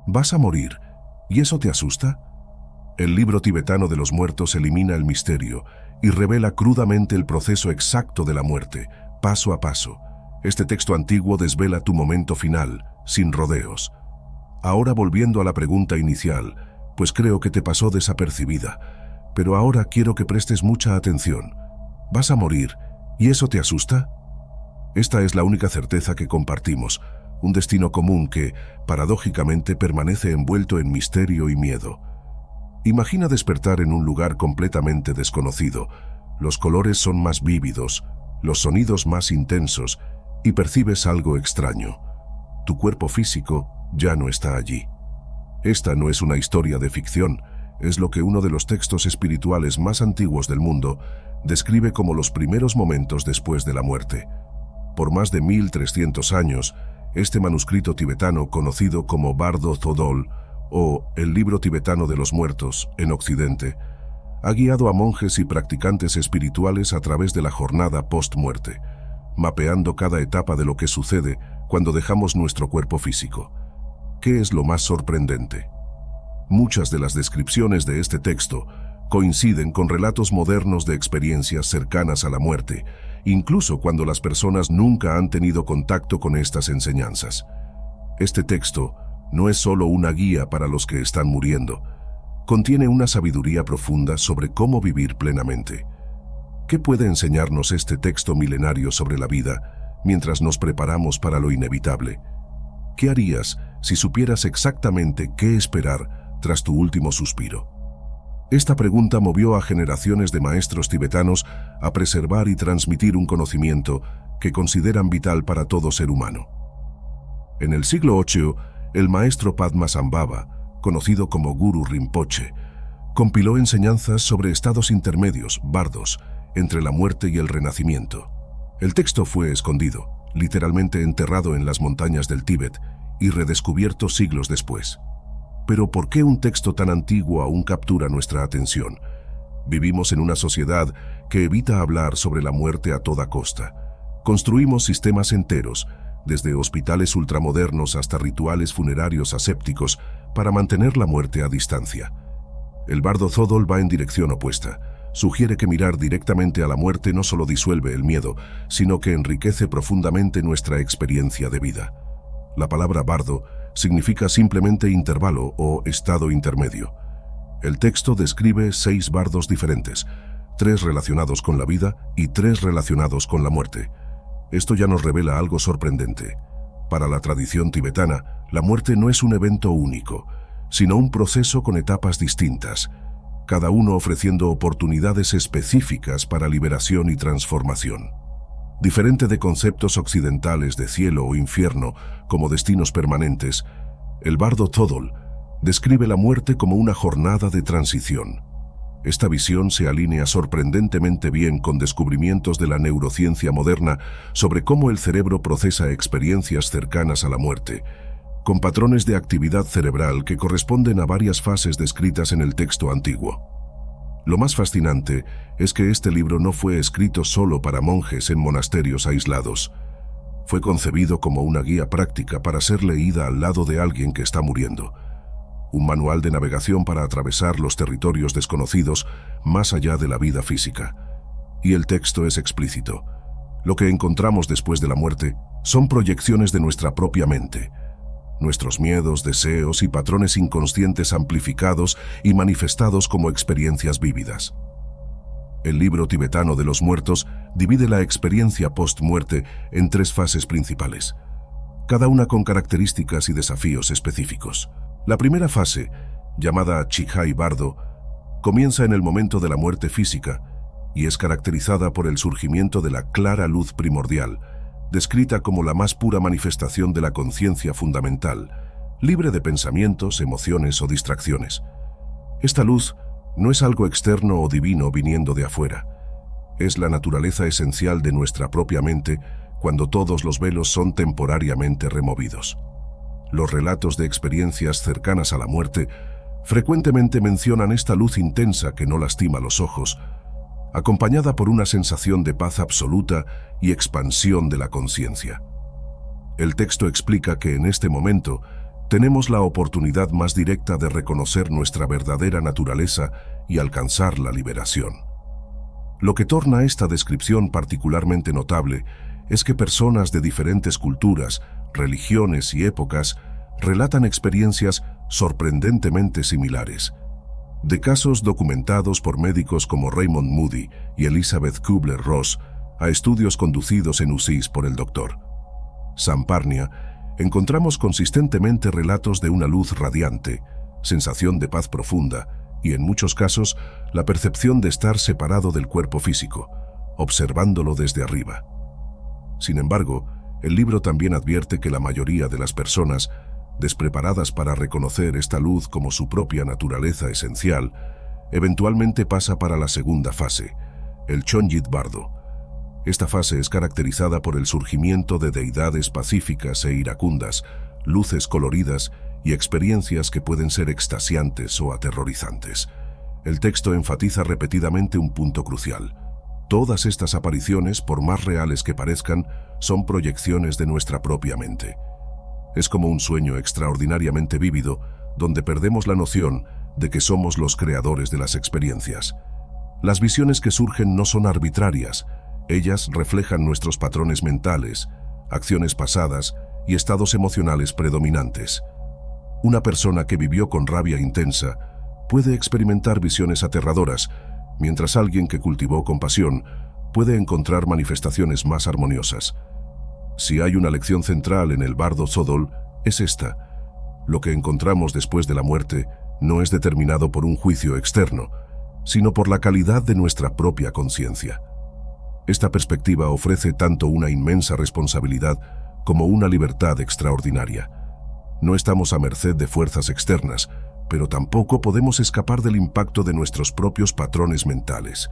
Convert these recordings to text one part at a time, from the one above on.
Vas a morir, ¿y eso te asusta? El libro tibetano de los muertos elimina el misterio y revela crudamente el proceso exacto de la muerte, paso a paso. Este texto antiguo desvela tu momento final, sin rodeos. Ahora volviendo a la pregunta inicial, pues creo que te pasó desapercibida, pero ahora quiero que prestes mucha atención. Vas a morir, ¿y eso te asusta? Esta es la única certeza que compartimos, un destino común que, paradójicamente, permanece envuelto en misterio y miedo. Imagina despertar en un lugar completamente desconocido. Los colores son más vívidos, los sonidos más intensos, y percibes algo extraño. Tu cuerpo físico ya no está allí. Esta no es una historia de ficción, es lo que uno de los textos espirituales más antiguos del mundo describe como los primeros momentos después de la muerte. Por más de 1300 años, este manuscrito tibetano, conocido como Bardo Thodol, o el libro tibetano de los muertos, en Occidente, ha guiado a monjes y practicantes espirituales a través de la jornada post-muerte, mapeando cada etapa de lo que sucede cuando dejamos nuestro cuerpo físico. ¿Qué es lo más sorprendente? Muchas de las descripciones de este texto coinciden con relatos modernos de experiencias cercanas a la muerte, incluso cuando las personas nunca han tenido contacto con estas enseñanzas. Este texto no es solo una guía para los que están muriendo, contiene una sabiduría profunda sobre cómo vivir plenamente. ¿Qué puede enseñarnos este texto milenario sobre la vida mientras nos preparamos para lo inevitable? ¿Qué harías si supieras exactamente qué esperar tras tu último suspiro? Esta pregunta movió a generaciones de maestros tibetanos a preservar y transmitir un conocimiento que consideran vital para todo ser humano. En el siglo VIII, el maestro Padmasambhava, conocido como Guru Rinpoche, compiló enseñanzas sobre estados intermedios, bardos, entre la muerte y el renacimiento. El texto fue escondido, literalmente enterrado en las montañas del Tíbet y redescubierto siglos después. Pero ¿por qué un texto tan antiguo aún captura nuestra atención? Vivimos en una sociedad que evita hablar sobre la muerte a toda costa. Construimos sistemas enteros, desde hospitales ultramodernos hasta rituales funerarios asépticos, para mantener la muerte a distancia. El Bardo Thodol va en dirección opuesta. Sugiere que mirar directamente a la muerte no solo disuelve el miedo, sino que enriquece profundamente nuestra experiencia de vida. La palabra bardo significa simplemente intervalo o estado intermedio. El texto describe 6 bardos diferentes, 3 relacionados con la vida y 3 relacionados con la muerte. Esto ya nos revela algo sorprendente. Para la tradición tibetana, la muerte no es un evento único, sino un proceso con etapas distintas, cada uno ofreciendo oportunidades específicas para liberación y transformación. Diferente de conceptos occidentales de cielo o infierno como destinos permanentes, el Bardo Thodol describe la muerte como una jornada de transición. Esta visión se alinea sorprendentemente bien con descubrimientos de la neurociencia moderna sobre cómo el cerebro procesa experiencias cercanas a la muerte, con patrones de actividad cerebral que corresponden a varias fases descritas en el texto antiguo. Lo más fascinante es que este libro no fue escrito solo para monjes en monasterios aislados. Fue concebido como una guía práctica para ser leída al lado de alguien que está muriendo. Un manual de navegación para atravesar los territorios desconocidos más allá de la vida física. Y el texto es explícito. Lo que encontramos después de la muerte son proyecciones de nuestra propia mente. Nuestros miedos, deseos y patrones inconscientes amplificados y manifestados como experiencias vívidas. El libro tibetano de los muertos divide la experiencia post-muerte en 3 fases principales, cada una con características y desafíos específicos. La primera fase, llamada Chihai Bardo, comienza en el momento de la muerte física y es caracterizada por el surgimiento de la clara luz primordial, descrita como la más pura manifestación de la conciencia fundamental, libre de pensamientos, emociones o distracciones. Esta luz no es algo externo o divino viniendo de afuera. Es la naturaleza esencial de nuestra propia mente cuando todos los velos son temporariamente removidos. Los relatos de experiencias cercanas a la muerte frecuentemente mencionan esta luz intensa que no lastima los ojos, acompañada por una sensación de paz absoluta y expansión de la conciencia. El texto explica que en este momento, tenemos la oportunidad más directa de reconocer nuestra verdadera naturaleza y alcanzar la liberación. Lo que torna esta descripción particularmente notable es que personas de diferentes culturas, religiones y épocas relatan experiencias sorprendentemente similares. De casos documentados por médicos como Raymond Moody y Elizabeth Kubler-Ross a estudios conducidos en UCIS por el Dr. Sam Parnia, encontramos consistentemente relatos de una luz radiante, sensación de paz profunda y, en muchos casos, la percepción de estar separado del cuerpo físico, observándolo desde arriba. Sin embargo, el libro también advierte que la mayoría de las personas, despreparadas para reconocer esta luz como su propia naturaleza esencial, eventualmente pasa para la segunda fase, el Chonjit Bardo. Esta fase es caracterizada por el surgimiento de deidades pacíficas e iracundas, luces coloridas y experiencias que pueden ser extasiantes o aterrorizantes. El texto enfatiza repetidamente un punto crucial. Todas estas apariciones, por más reales que parezcan, son proyecciones de nuestra propia mente. Es como un sueño extraordinariamente vívido, donde perdemos la noción de que somos los creadores de las experiencias. Las visiones que surgen no son arbitrarias. Ellas reflejan nuestros patrones mentales, acciones pasadas y estados emocionales predominantes. Una persona que vivió con rabia intensa puede experimentar visiones aterradoras, mientras alguien que cultivó compasión puede encontrar manifestaciones más armoniosas. Si hay una lección central en el Bardo Sodol, es esta: lo que encontramos después de la muerte no es determinado por un juicio externo, sino por la calidad de nuestra propia conciencia. Esta perspectiva ofrece tanto una inmensa responsabilidad como una libertad extraordinaria. No estamos a merced de fuerzas externas, pero tampoco podemos escapar del impacto de nuestros propios patrones mentales.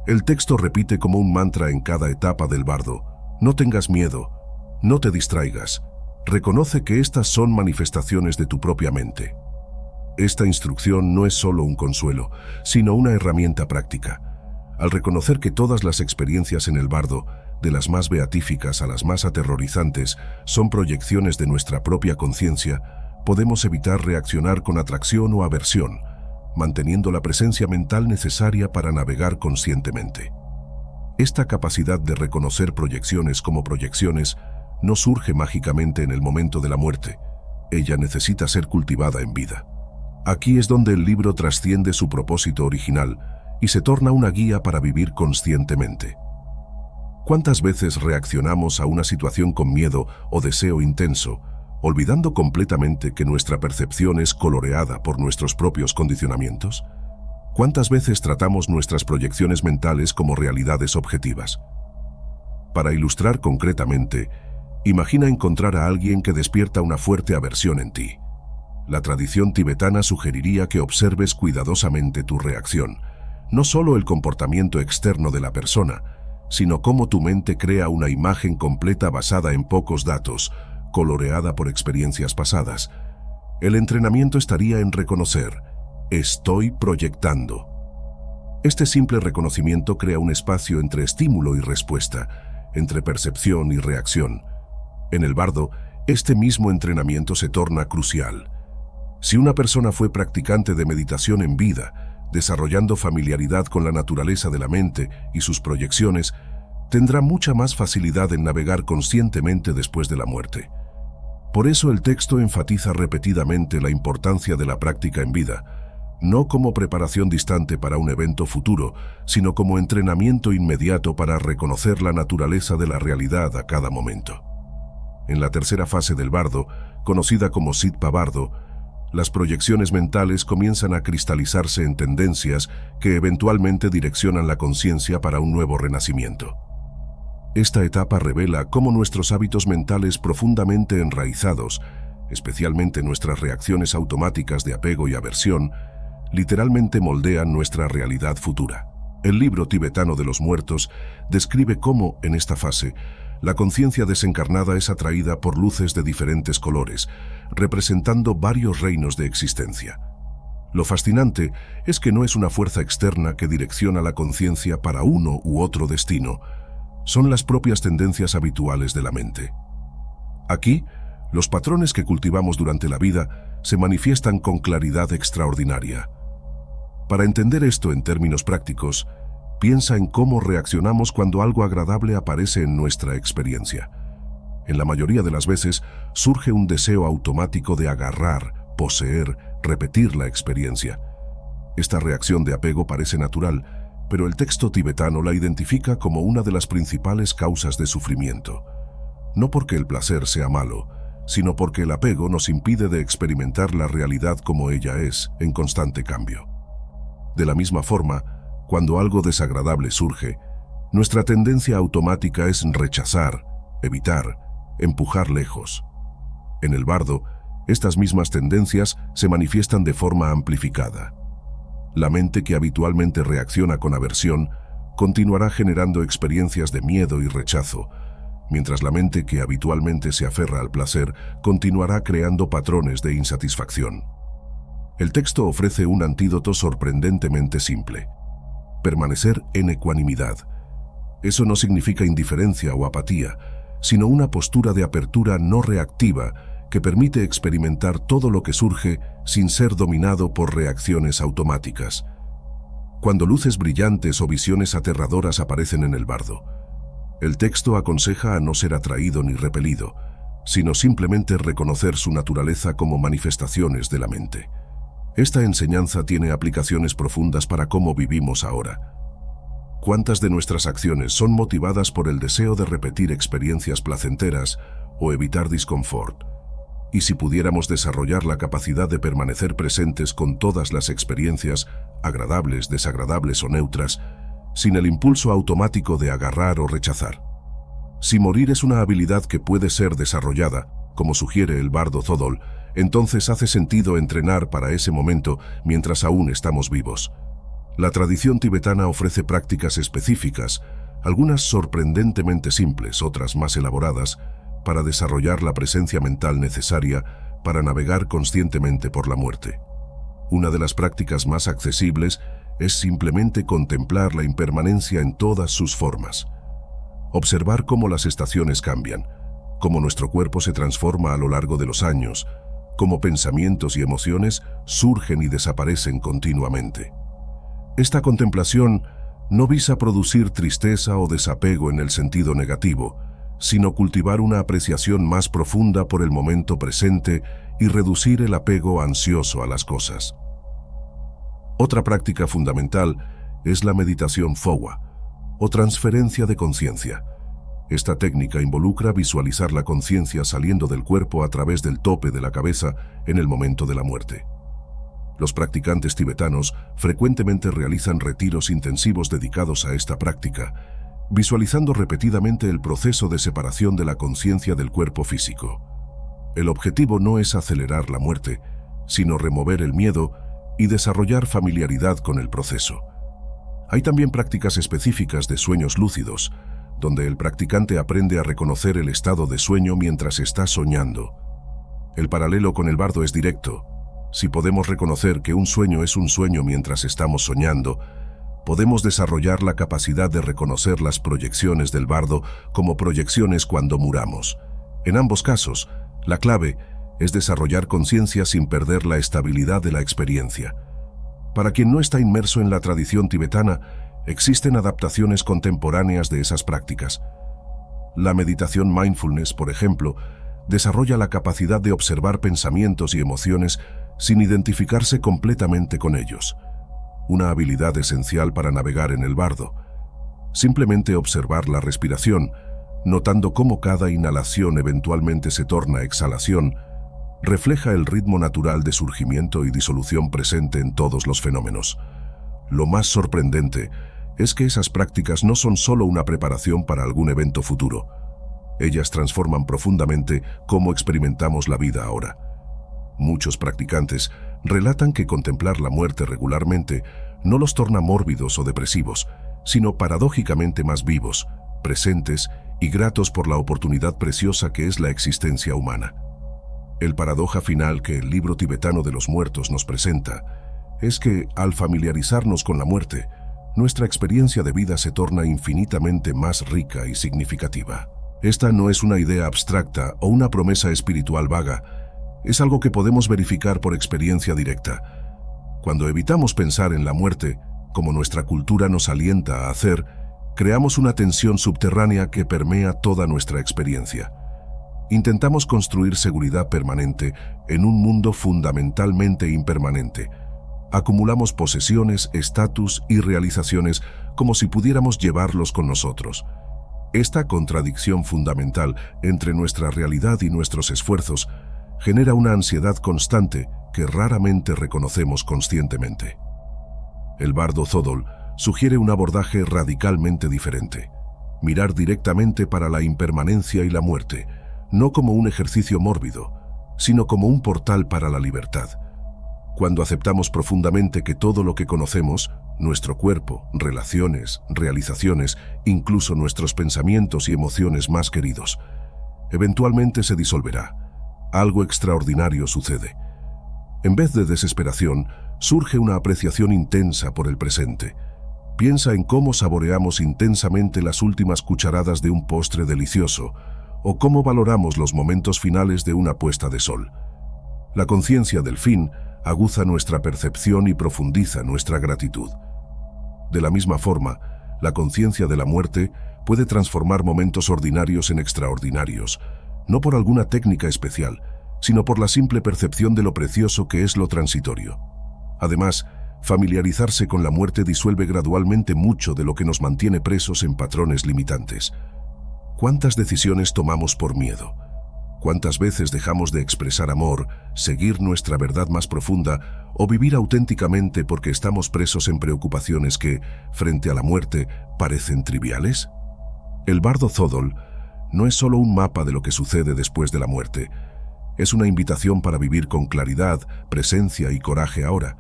El texto repite como un mantra en cada etapa del bardo: no tengas miedo, no te distraigas, reconoce que estas son manifestaciones de tu propia mente. Esta instrucción no es solo un consuelo, sino una herramienta práctica. Al reconocer que todas las experiencias en el bardo, de las más beatíficas a las más aterrorizantes, son proyecciones de nuestra propia conciencia, podemos evitar reaccionar con atracción o aversión, manteniendo la presencia mental necesaria para navegar conscientemente. Esta capacidad de reconocer proyecciones como proyecciones no surge mágicamente en el momento de la muerte. Ella necesita ser cultivada en vida. Aquí es donde el libro trasciende su propósito original y se torna una guía para vivir conscientemente. ¿Cuántas veces reaccionamos a una situación con miedo o deseo intenso, olvidando completamente que nuestra percepción es coloreada por nuestros propios condicionamientos? ¿Cuántas veces tratamos nuestras proyecciones mentales como realidades objetivas? Para ilustrar concretamente, imagina encontrar a alguien que despierta una fuerte aversión en ti. La tradición tibetana sugeriría que observes cuidadosamente tu reacción, no solo el comportamiento externo de la persona, sino cómo tu mente crea una imagen completa basada en pocos datos, coloreada por experiencias pasadas. El entrenamiento estaría en reconocer: estoy proyectando. Este simple reconocimiento crea un espacio entre estímulo y respuesta, entre percepción y reacción. En el bardo, este mismo entrenamiento se torna crucial. Si una persona fue practicante de meditación en vida, desarrollando familiaridad con la naturaleza de la mente y sus proyecciones, tendrá mucha más facilidad en navegar conscientemente después de la muerte. Por eso el texto enfatiza repetidamente la importancia de la práctica en vida, no como preparación distante para un evento futuro, sino como entrenamiento inmediato para reconocer la naturaleza de la realidad a cada momento. En la tercera fase del bardo, conocida como Sitpa Bardo, las proyecciones mentales comienzan a cristalizarse en tendencias que eventualmente direccionan la conciencia para un nuevo renacimiento. Esta etapa revela cómo nuestros hábitos mentales profundamente enraizados, especialmente nuestras reacciones automáticas de apego y aversión, literalmente moldean nuestra realidad futura. El libro tibetano de los muertos describe cómo, en esta fase, la conciencia desencarnada es atraída por luces de diferentes colores, representando varios reinos de existencia. Lo fascinante es que no es una fuerza externa que direcciona la conciencia para uno u otro destino, son las propias tendencias habituales de la mente. Aquí, Los patrones que cultivamos durante la vida se manifiestan con claridad extraordinaria. Para entender esto en términos prácticos, piensa en cómo reaccionamos cuando algo agradable aparece en nuestra experiencia. En la mayoría de las veces surge un deseo automático de agarrar, poseer, repetir la experiencia. Esta reacción de apego parece natural, pero el texto tibetano la identifica como una de las principales causas de sufrimiento. No porque el placer sea malo, sino porque el apego nos impide de experimentar la realidad como ella es, en constante cambio. De la misma forma, cuando algo desagradable surge, nuestra tendencia automática es rechazar, evitar, empujar lejos. En el bardo, estas mismas tendencias se manifiestan de forma amplificada. La mente que habitualmente reacciona con aversión continuará generando experiencias de miedo y rechazo, mientras la mente que habitualmente se aferra al placer continuará creando patrones de insatisfacción. El texto ofrece un antídoto sorprendentemente simple: permanecer en ecuanimidad. Eso no significa indiferencia o apatía, sino una postura de apertura no reactiva que permite experimentar todo lo que surge sin ser dominado por reacciones automáticas. Cuando luces brillantes o visiones aterradoras aparecen en el bardo, el texto aconseja a no ser atraído ni repelido, sino simplemente reconocer su naturaleza como manifestaciones de la mente. Esta enseñanza tiene aplicaciones profundas para cómo vivimos ahora. ¿Cuántas de nuestras acciones son motivadas por el deseo de repetir experiencias placenteras o evitar disconfort? Y si pudiéramos desarrollar la capacidad de permanecer presentes con todas las experiencias, agradables, desagradables o neutras, sin el impulso automático de agarrar o rechazar. Si morir es una habilidad que puede ser desarrollada, como sugiere el bardo Zodol, entonces hace sentido entrenar para ese momento mientras aún estamos vivos. La tradición tibetana ofrece prácticas específicas, algunas sorprendentemente simples, otras más elaboradas, para desarrollar la presencia mental necesaria para navegar conscientemente por la muerte. Una de las prácticas más accesibles es simplemente contemplar la impermanencia en todas sus formas. Observar cómo las estaciones cambian, cómo nuestro cuerpo se transforma a lo largo de los años, cómo pensamientos y emociones surgen y desaparecen continuamente. Esta contemplación no visa producir tristeza o desapego en el sentido negativo, sino cultivar una apreciación más profunda por el momento presente y reducir el apego ansioso a las cosas. Otra práctica fundamental es la meditación Phowa, o transferencia de conciencia. Esta técnica involucra visualizar la conciencia saliendo del cuerpo a través del tope de la cabeza en el momento de la muerte. Los practicantes tibetanos frecuentemente realizan retiros intensivos dedicados a esta práctica, visualizando repetidamente el proceso de separación de la conciencia del cuerpo físico. El objetivo no es acelerar la muerte, sino remover el miedo y desarrollar familiaridad con el proceso. Hay también prácticas específicas de sueños lúcidos, donde el practicante aprende a reconocer el estado de sueño mientras está soñando. El paralelo con el bardo es directo. Si podemos reconocer que un sueño es un sueño mientras estamos soñando, podemos desarrollar la capacidad de reconocer las proyecciones del bardo como proyecciones cuando muramos. En ambos casos, la clave es desarrollar conciencia sin perder la estabilidad de la experiencia. Para quien no está inmerso en la tradición tibetana, existen adaptaciones contemporáneas de esas prácticas. La meditación mindfulness, por ejemplo, desarrolla la capacidad de observar pensamientos y emociones sin identificarse completamente con ellos. Una habilidad esencial para navegar en el bardo. Simplemente observar la respiración, notando cómo cada inhalación eventualmente se torna exhalación, refleja el ritmo natural de surgimiento y disolución presente en todos los fenómenos. Lo más sorprendente es que esas prácticas no son solo una preparación para algún evento futuro. Ellas transforman profundamente cómo experimentamos la vida ahora. Muchos practicantes relatan que contemplar la muerte regularmente no los torna mórbidos o depresivos, sino paradójicamente más vivos, presentes y gratos por la oportunidad preciosa que es la existencia humana. El paradoja final que el libro tibetano de los muertos nos presenta es que, al familiarizarnos con la muerte, nuestra experiencia de vida se torna infinitamente más rica y significativa. Esta no es una idea abstracta o una promesa espiritual vaga, es algo que podemos verificar por experiencia directa. Cuando evitamos pensar en la muerte, como nuestra cultura nos alienta a hacer, creamos una tensión subterránea que permea toda nuestra experiencia. Intentamos construir seguridad permanente en un mundo fundamentalmente impermanente. Acumulamos posesiones, estatus y realizaciones como si pudiéramos llevarlos con nosotros. Esta contradicción fundamental entre nuestra realidad y nuestros esfuerzos genera una ansiedad constante que raramente reconocemos conscientemente. El bardo Zódol sugiere un abordaje radicalmente diferente. Mirar directamente para la impermanencia y la muerte, no como un ejercicio mórbido, sino como un portal para la libertad. Cuando aceptamos profundamente que todo lo que conocemos, nuestro cuerpo, relaciones, realizaciones, incluso nuestros pensamientos y emociones más queridos, eventualmente se disolverá. Algo extraordinario sucede. En vez de desesperación, surge una apreciación intensa por el presente. Piensa en cómo saboreamos intensamente las últimas cucharadas de un postre delicioso, o cómo valoramos los momentos finales de una puesta de sol. La conciencia del fin aguza nuestra percepción y profundiza nuestra gratitud. De la misma forma, la conciencia de la muerte puede transformar momentos ordinarios en extraordinarios, no por alguna técnica especial, sino por la simple percepción de lo precioso que es lo transitorio. Además, familiarizarse con la muerte disuelve gradualmente mucho de lo que nos mantiene presos en patrones limitantes. ¿Cuántas decisiones tomamos por miedo? ¿Cuántas veces dejamos de expresar amor, seguir nuestra verdad más profunda o vivir auténticamente porque estamos presos en preocupaciones que, frente a la muerte, parecen triviales? El bardo Zódol no es solo un mapa de lo que sucede después de la muerte, es una invitación para vivir con claridad, presencia y coraje ahora.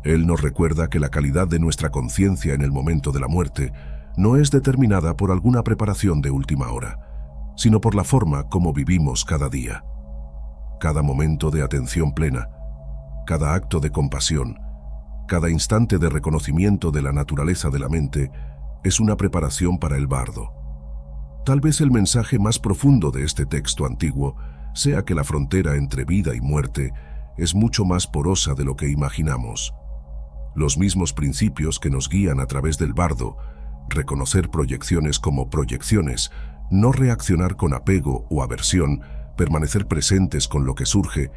Él nos recuerda que la calidad de nuestra conciencia en el momento de la muerte no es determinada por alguna preparación de última hora, sino por la forma como vivimos cada día. Cada momento de atención plena, cada acto de compasión, cada instante de reconocimiento de la naturaleza de la mente es una preparación para el bardo. Tal vez el mensaje más profundo de este texto antiguo sea que la frontera entre vida y muerte es mucho más porosa de lo que imaginamos. Los mismos principios que nos guían a través del bardo, reconocer proyecciones como proyecciones, no reaccionar con apego o aversión, permanecer presentes con lo que surge,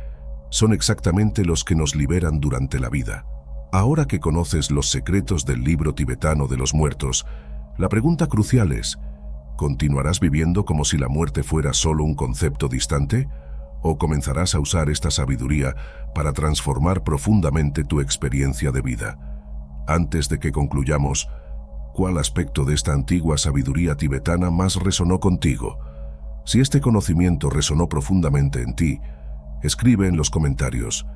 son exactamente los que nos liberan durante la vida. Ahora que conoces los secretos del libro tibetano de los muertos, la pregunta crucial es, ¿continuarás viviendo como si la muerte fuera solo un concepto distante? ¿O comenzarás a usar esta sabiduría para transformar profundamente tu experiencia de vida? Antes de que concluyamos, ¿cuál aspecto de esta antigua sabiduría tibetana más resonó contigo? Si este conocimiento resonó profundamente en ti, escribe en los comentarios.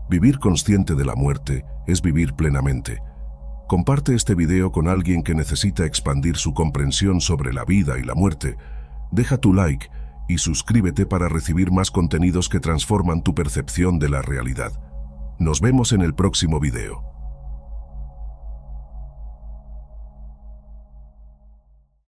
Vivir consciente de la muerte es vivir plenamente. Comparte este video con alguien que necesita expandir su comprensión sobre la vida y la muerte. Deja tu like y suscríbete para recibir más contenidos que transforman tu percepción de la realidad. Nos vemos en el próximo video.